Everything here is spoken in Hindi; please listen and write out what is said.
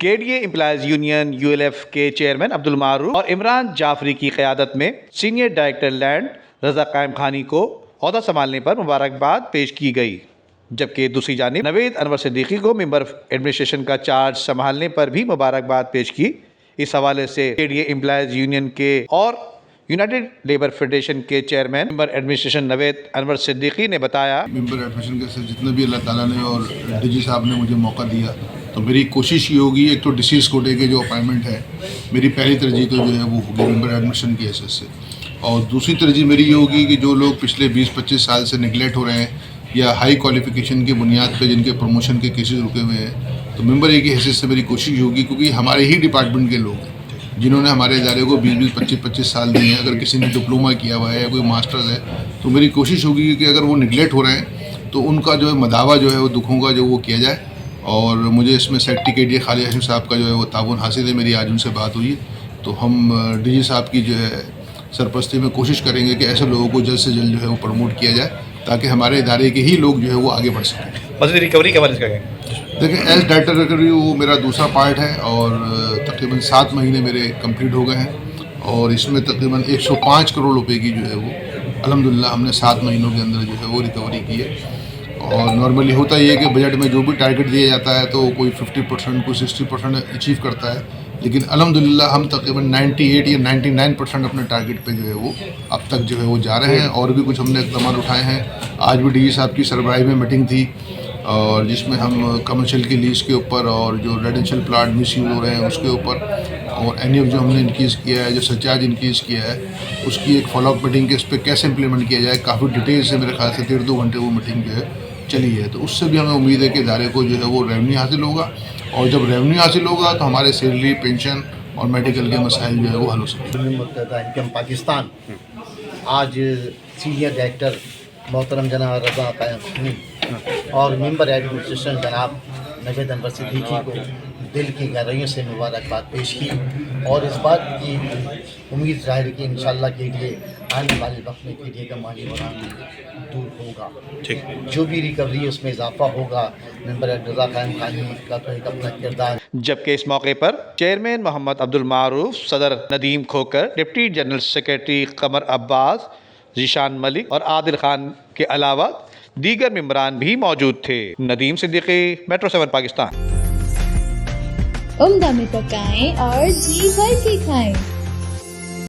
केडीए एम्प्लॉयज यूनियन यूएलएफ के चेयरमैन अब्दुल मारूफ और इमरान जाफरी की क़यादत में सीनियर डायरेक्टर लैंड रजा कायम खानी को ओहदा संभालने पर मुबारकबाद पेश की गई, जबकि दूसरी जानिब नवेद अनवर सिद्दीकी को मेंबर एडमिनिस्ट्रेशन का चार्ज संभालने पर भी मुबारकबाद पेश की। इस हवाले से केडीए एम्प्लॉयज यूनियन के और यूनाइटेड लेबर फेडरेशन के chairman member administration Naved Anwar Siddiqui ने बताया, मेंबर एडमिनिस्ट्रेशन के जितने भी अल्लाह ताला ने और डीजी साहब ने मुझे मौका दिया, तो मेरी कोशिश ये होगी, एक तो डिसीज कोटे के जो अपॉइंटमेंट है, मेरी पहली तरजीह तो जो है वो होगी मेंबर एडमिनिस्ट्रेशन की एसेस से, और दूसरी तरजीह मेरी ये होगी कि जो लोग पिछले 20-25 साल से निगलेक्ट हो रहे हैं या हाई क्वालिफिकेशन की बुनियाद पर जिनके प्रमोशन के केसेस रुके हुए हैं, तो मेंबर ए की हैसियत से मेरी कोशिश होगी, क्योंकि हमारे ही डिपार्टमेंट के लोग हैं जिन्होंने हमारे इदारे को 20-20, 25-25 साल दिए हैं। अगर किसी ने डिप्लोमा किया हुआ है या कोई मास्टर्स है, तो मेरी कोशिश होगी कि अगर वो निगलेक्ट हो रहे हैं तो उनका जो है मदावा जो है वो दुखों का जो वो किया जाए। और मुझे इसमें सेक्रेटरी केडीए खालिद हाशिम साहब का जो है वो ताउन हासिल है। मेरी आज उनसे बात हुई, तो हम डीजी साहब की जो है सरपरस्ती में कोशिश करेंगे कि ऐसे लोगों को जल्द से जल्द जो है वो प्रमोट किया जाए, ताकि हमारे इदारे के ही लोग जो है वो आगे बढ़ सकें। बस रिकवरी के बारे में देखिए, एज डायरेक्टर रिकवरी वो मेरा दूसरा पार्ट है और तकरीबन 7 महीने मेरे कंप्लीट हो गए हैं, और इसमें तकरीबन 105 करोड़ रुपए की जो है वो अल्हम्दुलिल्लाह हमने 7 महीनों के अंदर जो है वो रिकवरी की है। और नॉर्मली होता ही है कि बजट में जो भी टारगेट दिया जाता है तो कोई 50%, कोई 60% अचीव करता है, लेकिन अल्हम्दुलिल्लाह हम तकरीबन 98 या 99% अपने टारगेट पे जो है वो अब तक जो है वो जा रहे हैं। और भी कुछ हमने इक़दाम उठाए हैं। आज भी डीजी साहब की सरबराही में मीटिंग थी, और जिसमें हम कमर्शियल की लीज के ऊपर और जो रेजिडेंशियल प्लाट मिस यूज हो रहे हैं उसके ऊपर, और एनईएफ जो हमने इंक्रीज़ किया है, जो सरचार्ज इंक्रीज़ किया है, उसकी एक फॉलोअप मीटिंग के इस पर कैसे इंप्लीमेंट किया जाए, काफ़ी डिटेल से मेरे ख्याल से 1.5-2 घंटे वो मीटिंग जो है चली है। तो उससे भी हमें उम्मीद है कि इदारे को जो है वो रेवेन्यू हासिल होगा, और जब रेवेन्यू हासिल होगा तो हमारे सैलरी, पेंशन और मेडिकल के मसाइल जो है वो हल हो सकेंगे। पाकिस्तान आज सीनियर डायरेक्टर मोहतरम जनाब रजा कायम खानी और मेंबर एडमिनिस्ट्रेशन जनाब नवेद अनवर सिद्दीकी को दिल की गहराइयों से मुबारकबाद पेश की, और इस बात की उम्मीद जाहिर की इंशाअल्लाह के लिए आने वाले वक्त में केडीए का माली बुरान दूर होगा। ठीक, जो भी रिकवरी उसमें इजाफा होगा, मेंबर रजा कायम खानी का तो एक अपना किरदार। जबकि इस मौके पर चेयरमैन मोहम्मद अब्दुल मारूफ, सदर नदीम खोकर, डिप्टी जनरल सेक्रेटरी कमर अब्बास, जीशान मलिक और आदिल खान के अलावा दीगर मेंबरान भी मौजूद थे। नदीम सिद्दीकी, मेट्रो 7 पाकिस्तान। उम्दा में पकाएं और जी भर के खाएं।